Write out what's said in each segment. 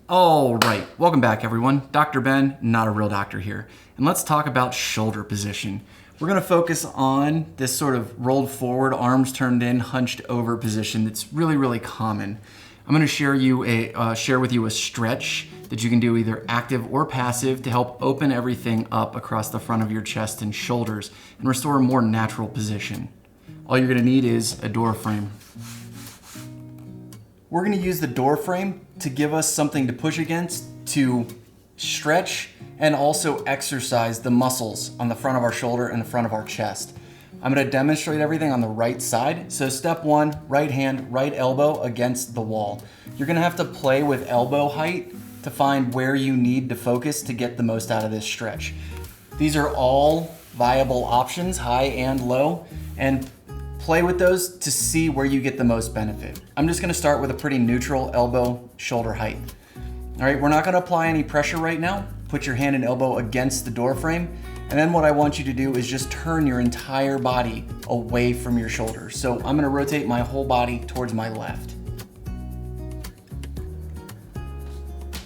All right, welcome back everyone. Dr. Ben, not a real doctor here. And let's talk about shoulder position. We're gonna focus on this sort of rolled forward, arms turned in, hunched over position that's really, really common. I'm gonna share with you a stretch that you can do either active or passive to help open everything up across the front of your chest and shoulders and restore a more natural position. All you're gonna need is a door frame. We're gonna use the door frame to give us something to push against, to stretch, and also exercise the muscles on the front of our shoulder and the front of our chest. I'm gonna demonstrate everything on the right side. So step one, right hand, right elbow against the wall. You're gonna have to play with elbow height to find where you need to focus to get the most out of this stretch. These are all viable options, high and low, and play with those to see where you get the most benefit. I'm just gonna start with a pretty neutral elbow shoulder height. All right, we're not gonna apply any pressure right now. Put your hand and elbow against the door frame. And then what I want you to do is just turn your entire body away from your shoulders. So I'm gonna rotate my whole body towards my left.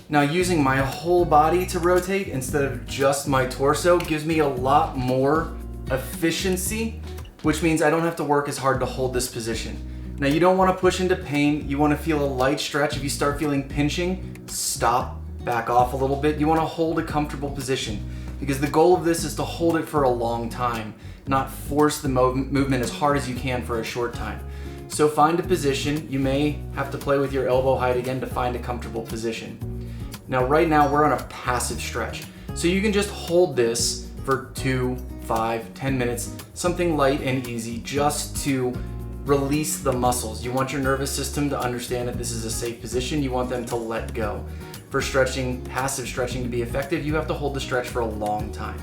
Now using my whole body to rotate instead of just my torso gives me a lot more efficiency, which means I don't have to work as hard to hold this position. Now you don't want to push into pain. You want to feel a light stretch. If you start feeling pinching, stop, back off a little bit. You want to hold a comfortable position because the goal of this is to hold it for a long time, not force the movement as hard as you can for a short time. So find a position. You may have to play with your elbow height again to find a comfortable position. Now right now we're on a passive stretch. So you can just hold this for 2, 5, 10 minutes, something light and easy just to release the muscles. You want your nervous system to understand that this is a safe position. You want them to let go. For stretching, passive stretching to be effective, you have to hold the stretch for a long time.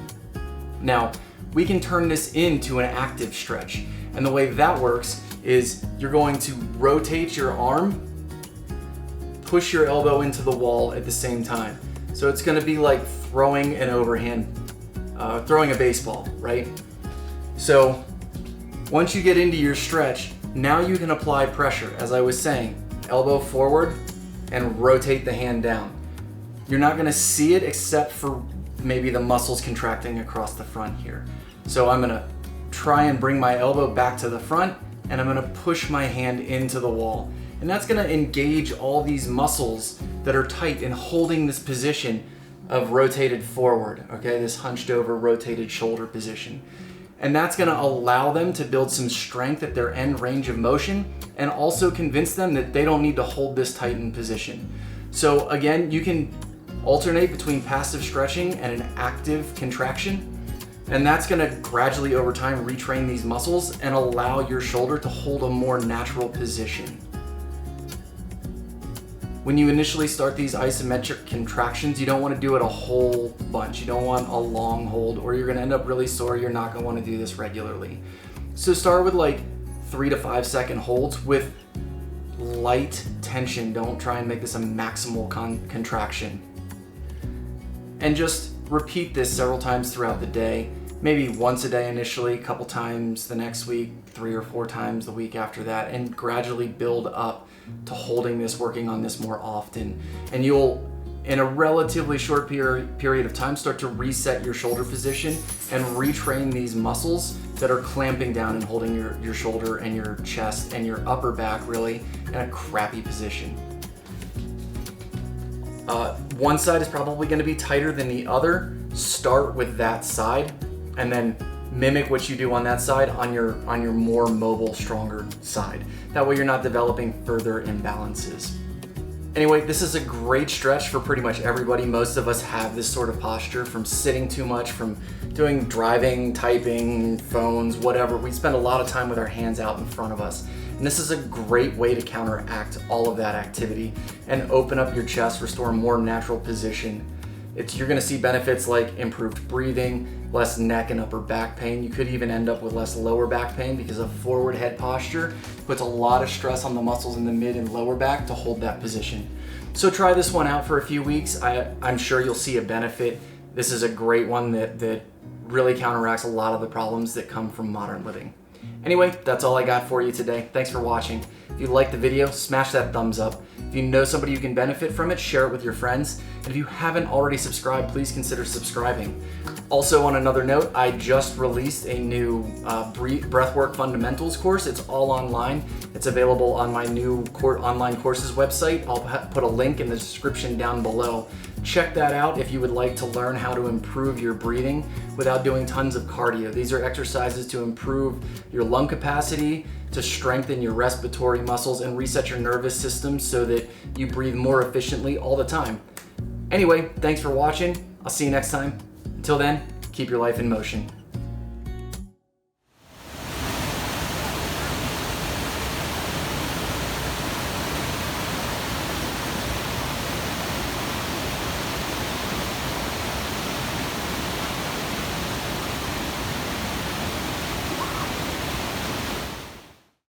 Now, we can turn this into an active stretch. And the way that works is you're going to rotate your arm, push your elbow into the wall at the same time. So it's gonna be like throwing an overhand, throwing a baseball, right? So once you get into your stretch, now you can apply pressure. As I was saying, elbow forward and rotate the hand down. You're not gonna see it except for maybe the muscles contracting across the front here. So I'm gonna try and bring my elbow back to the front and I'm gonna push my hand into the wall. And that's gonna engage all these muscles that are tight in holding this position of rotated forward, okay? This hunched over, rotated shoulder position. And that's gonna allow them to build some strength at their end range of motion and also convince them that they don't need to hold this tightened position. So again, you can alternate between passive stretching and an active contraction. And that's gonna gradually over time retrain these muscles and allow your shoulder to hold a more natural position. When you initially start these isometric contractions, you don't want to do it a whole bunch. You don't want a long hold or you're going to end up really sore. You're not going to want to do this regularly. So start with like 3 to 5 second holds with light tension. Don't try and make this a maximal contraction. And just repeat this several times throughout the day. Maybe once a day initially, a couple times the next week, 3 or 4 times the week after that, and gradually build up to holding this, working on this more often. And you'll, in a relatively short period of time, start to reset your shoulder position and retrain these muscles that are clamping down and holding your shoulder and your chest and your upper back really in a crappy position. One side is probably going to be tighter than the other. Start with that side and then mimic what you do on that side on your more mobile, stronger side. That way you're not developing further imbalances. Anyway, this is a great stretch for pretty much everybody. Most of us have this sort of posture from sitting too much, from doing driving, typing, phones, whatever. We spend a lot of time with our hands out in front of us. And this is a great way to counteract all of that activity and open up your chest, restore a more natural position. You're gonna see benefits like improved breathing, less neck and upper back pain. You could even end up with less lower back pain because a forward head posture puts a lot of stress on the muscles in the mid and lower back to hold that position. So try this one out for a few weeks. I'm sure you'll see a benefit. This is a great one that really counteracts a lot of the problems that come from modern living. Anyway, that's all I got for you today. Thanks for watching. If you liked the video, smash that thumbs up. If you know somebody who can benefit from it, share it with your friends. And if you haven't already subscribed, please consider subscribing. Also, on another note, I just released a new Breathwork Fundamentals course. It's all online. It's available on my new online courses website. I'll put a link in the description down below. Check that out if you would like to learn how to improve your breathing without doing tons of cardio. These are exercises to improve your lung capacity, to strengthen your respiratory muscles, and reset your nervous system so that you breathe more efficiently all the time. Anyway, thanks for watching. I'll see you next time. Until then, keep your life in motion.